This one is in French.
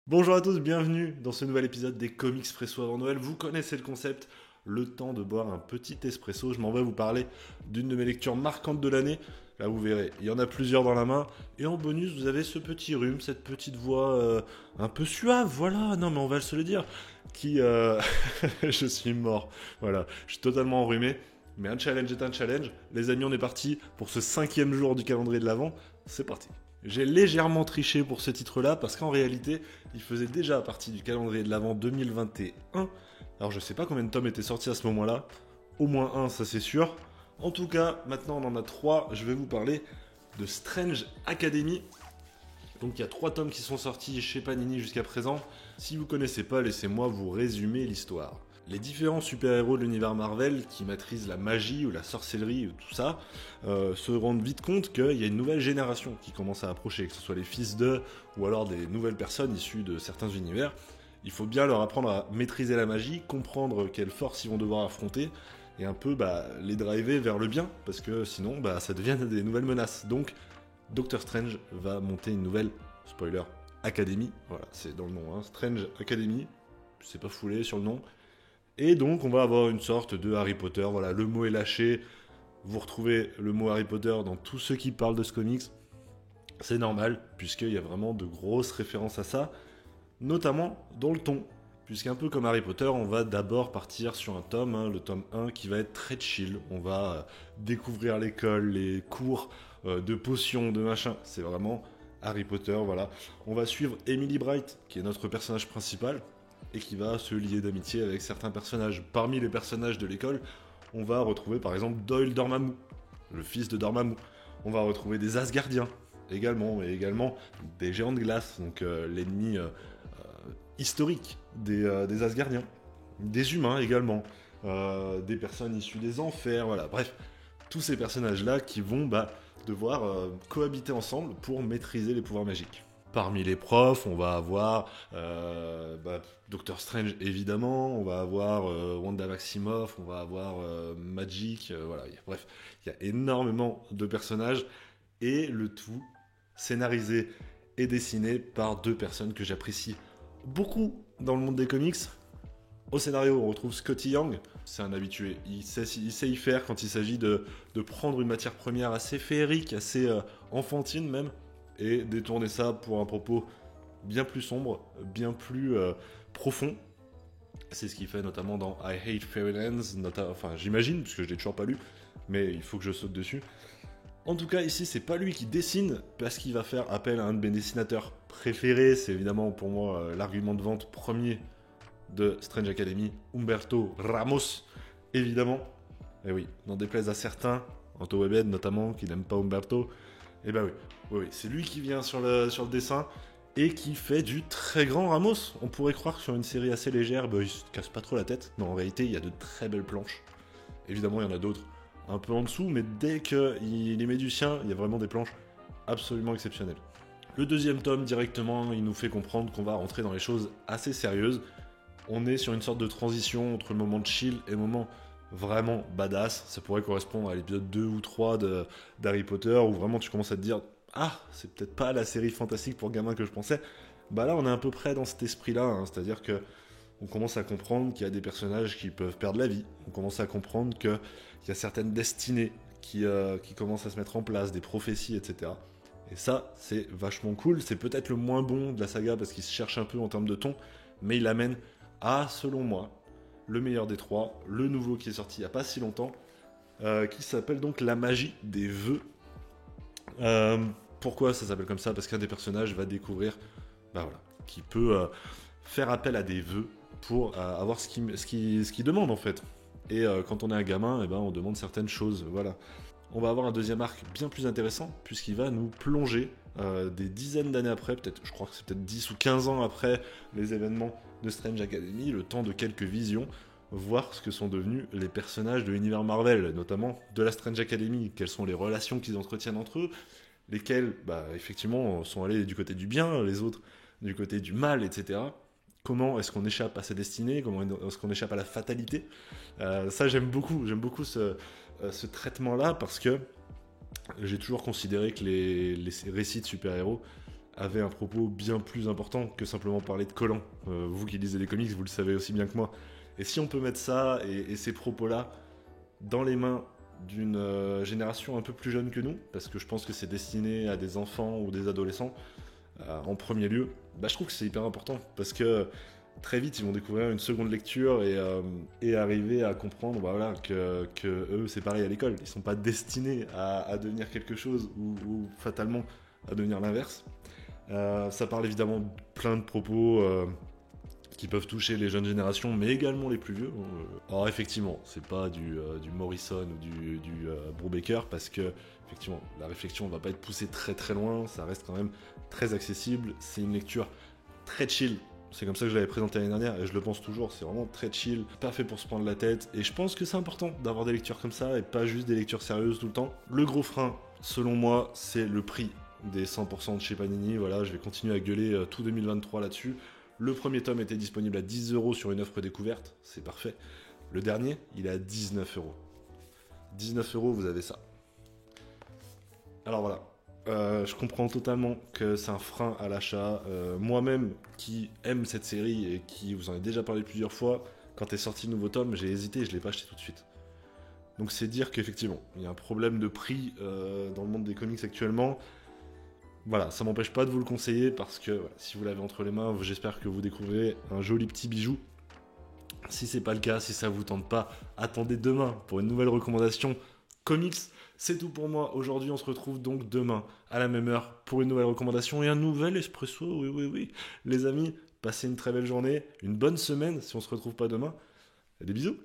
Bonjour à tous, bienvenue dans ce nouvel épisode des Comics Expresso avant Noël. Vous connaissez le concept, le temps de boire un petit espresso. Je m'en vais vous parler d'une de mes lectures marquantes de l'année. Là, vous verrez, il y en a plusieurs dans la main. Et en bonus, vous avez ce petit rhume, cette petite voix un peu suave, voilà. Non, mais on va se le dire. Qui. Je suis mort. Voilà, je suis totalement enrhumé. Mais un challenge est un challenge. Les amis, on est parti pour ce 5e jour du calendrier de l'Avent. C'est parti. J'ai légèrement triché pour ce titre-là parce qu'en réalité, il faisait déjà partie du calendrier de l'Avent 2021. Alors je sais pas combien de tomes étaient sortis à ce moment-là. Au moins un, ça c'est sûr. En tout cas, maintenant on en a 3. Je vais vous parler de Strange Academy. Donc il y a 3 tomes qui sont sortis chez Panini jusqu'à présent. Si vous connaissez pas, laissez-moi vous résumer l'histoire. Les différents super-héros de l'univers Marvel qui maîtrisent la magie ou la sorcellerie ou tout ça se rendent vite compte qu'il y a une nouvelle génération qui commence à approcher, que ce soit les fils d'eux ou alors des nouvelles personnes issues de certains univers. Il faut bien leur apprendre à maîtriser la magie, comprendre quelles forces ils vont devoir affronter et un peu les driver vers le bien parce que sinon ça devient des nouvelles menaces. Donc Doctor Strange va monter une nouvelle, spoiler, académie. Voilà, c'est dans le nom, hein, Strange Academy. C'est pas foulé sur le nom. Et donc, on va avoir une sorte de Harry Potter. Voilà, le mot est lâché. Vous retrouvez le mot Harry Potter dans tous ceux qui parlent de ce comics. C'est normal, puisqu'il y a vraiment de grosses références à ça, notamment dans le ton. Puisqu'un peu comme Harry Potter, on va d'abord partir sur un tome, hein, le tome 1, qui va être très chill. On va découvrir l'école, les cours de potions, de machin. C'est vraiment Harry Potter, voilà. On va suivre Emily Bright, qui est notre personnage principal, et qui va se lier d'amitié avec certains personnages. Parmi les personnages de l'école, on va retrouver par exemple Doyle Dormammu, le fils de Dormammu. On va retrouver des Asgardiens également, et également des géants de glace, donc l'ennemi historique des Asgardiens. Des humains également, des personnes issues des enfers, voilà. Bref, tous ces personnages-là qui vont devoir cohabiter ensemble pour maîtriser les pouvoirs magiques. Parmi les profs, on va avoir Doctor Strange évidemment, on va avoir Wanda Maximoff, on va avoir Magic, voilà. Bref, il y a énormément de personnages et le tout scénarisé et dessiné par 2 personnes que j'apprécie beaucoup dans le monde des comics. Au scénario, on retrouve Scotty Young, c'est un habitué. Il sait y faire quand il s'agit de prendre une matière première assez féerique, assez enfantine même, et détourner ça pour un propos bien plus sombre, bien plus profond. C'est ce qu'il fait notamment dans I Hate Fairylands, enfin j'imagine, parce que je l'ai toujours pas lu, mais il faut que je saute dessus. En tout cas, ici, c'est pas lui qui dessine, parce qu'il va faire appel à un de mes dessinateurs préférés. C'est évidemment pour moi l'argument de vente premier de Strange Academy, Humberto Ramos, évidemment. Et oui, n'en déplaise à certains, Anto Webed notamment, qui n'aiment pas Humberto, et ben oui, c'est lui qui vient sur le dessin et qui fait du très grand Ramos. On pourrait croire que sur une série assez légère, il se casse pas trop la tête, mais en réalité, il y a de très belles planches. Évidemment, il y en a d'autres un peu en dessous, mais dès qu'il y met du sien, il y a vraiment des planches absolument exceptionnelles. Le 2e tome, directement, il nous fait comprendre qu'on va rentrer dans les choses assez sérieuses. On est sur une sorte de transition entre le moment de chill et le moment vraiment badass. Ça pourrait correspondre à l'épisode 2 ou 3 d'Harry Potter, où vraiment tu commences à te dire « Ah, c'est peut-être pas la série fantastique pour gamins que je pensais ». Là, on est à peu près dans cet esprit-là, hein, c'est-à-dire que on commence à comprendre qu'il y a des personnages qui peuvent perdre la vie. On commence à comprendre qu'il y a certaines destinées qui commencent à se mettre en place, des prophéties, etc. Et ça, c'est vachement cool. C'est peut-être le moins bon de la saga parce qu'il se cherche un peu en termes de ton, mais il amène à, selon moi, le meilleur des 3, le nouveau qui est sorti il n'y a pas si longtemps, qui s'appelle donc La magie des vœux. Pourquoi ça s'appelle comme ça? Parce qu'un des personnages va découvrir qu'il peut faire appel à des vœux pour avoir ce qu'il demande en fait. Et quand on est un gamin, on demande certaines choses. Voilà. On va avoir un 2e arc bien plus intéressant, puisqu'il va nous plonger des dizaines d'années après, je crois que c'est peut-être 10 ou 15 ans après les événements de Strange Academy, le temps de quelques visions, voir ce que sont devenus les personnages de l'univers Marvel, notamment de la Strange Academy, quelles sont les relations qu'ils entretiennent entre eux, lesquels, effectivement, sont allés du côté du bien, les autres du côté du mal, etc. Comment est-ce qu'on échappe à sa destinée? Comment est-ce qu'on échappe à la fatalité? Ça, j'aime beaucoup ce traitement-là parce que j'ai toujours considéré que les récits de super-héros avait un propos bien plus important que simplement parler de Collant. Vous qui lisez des comics, vous le savez aussi bien que moi. Et si on peut mettre ça et ces propos-là dans les mains d'une génération un peu plus jeune que nous, parce que je pense que c'est destiné à des enfants ou des adolescents en premier lieu, je trouve que c'est hyper important, parce que très vite ils vont découvrir une seconde lecture et arriver à comprendre que eux c'est pareil à l'école, ils sont pas destinés à devenir quelque chose ou fatalement à devenir l'inverse. Ça parle évidemment de plein de propos qui peuvent toucher les jeunes générations, mais également les plus vieux. Alors effectivement, c'est pas du Morrison ou du Brubaker, parce que effectivement, la réflexion va pas être poussée très très loin, ça reste quand même très accessible, c'est une lecture très chill. C'est comme ça que je l'avais présenté l'année dernière, et je le pense toujours, c'est vraiment très chill, pas fait pour se prendre la tête, et je pense que c'est important d'avoir des lectures comme ça, et pas juste des lectures sérieuses tout le temps. Le gros frein, selon moi, c'est le prix des 100% de chez Panini. Voilà, je vais continuer à gueuler tout 2023 là-dessus. Le premier tome était disponible à 10€ sur une offre découverte, c'est parfait. Le dernier, il est à 19€. 19€, vous avez ça. Alors voilà, je comprends totalement que c'est un frein à l'achat. Moi-même, qui aime cette série et qui vous en ai déjà parlé plusieurs fois, quand est sorti le nouveau tome, j'ai hésité et je ne l'ai pas acheté tout de suite. Donc c'est dire qu'effectivement, il y a un problème de prix dans le monde des comics actuellement. Voilà, ça m'empêche pas de vous le conseiller parce que voilà, si vous l'avez entre les mains, j'espère que vous découvrez un joli petit bijou. Si c'est pas le cas, si ça vous tente pas, attendez demain pour une nouvelle recommandation comics. C'est tout pour moi. Aujourd'hui, on se retrouve donc demain à la même heure pour une nouvelle recommandation et un nouvel espresso. Oui, oui, oui. Les amis, passez une très belle journée, une bonne semaine si on se retrouve pas demain. Des bisous.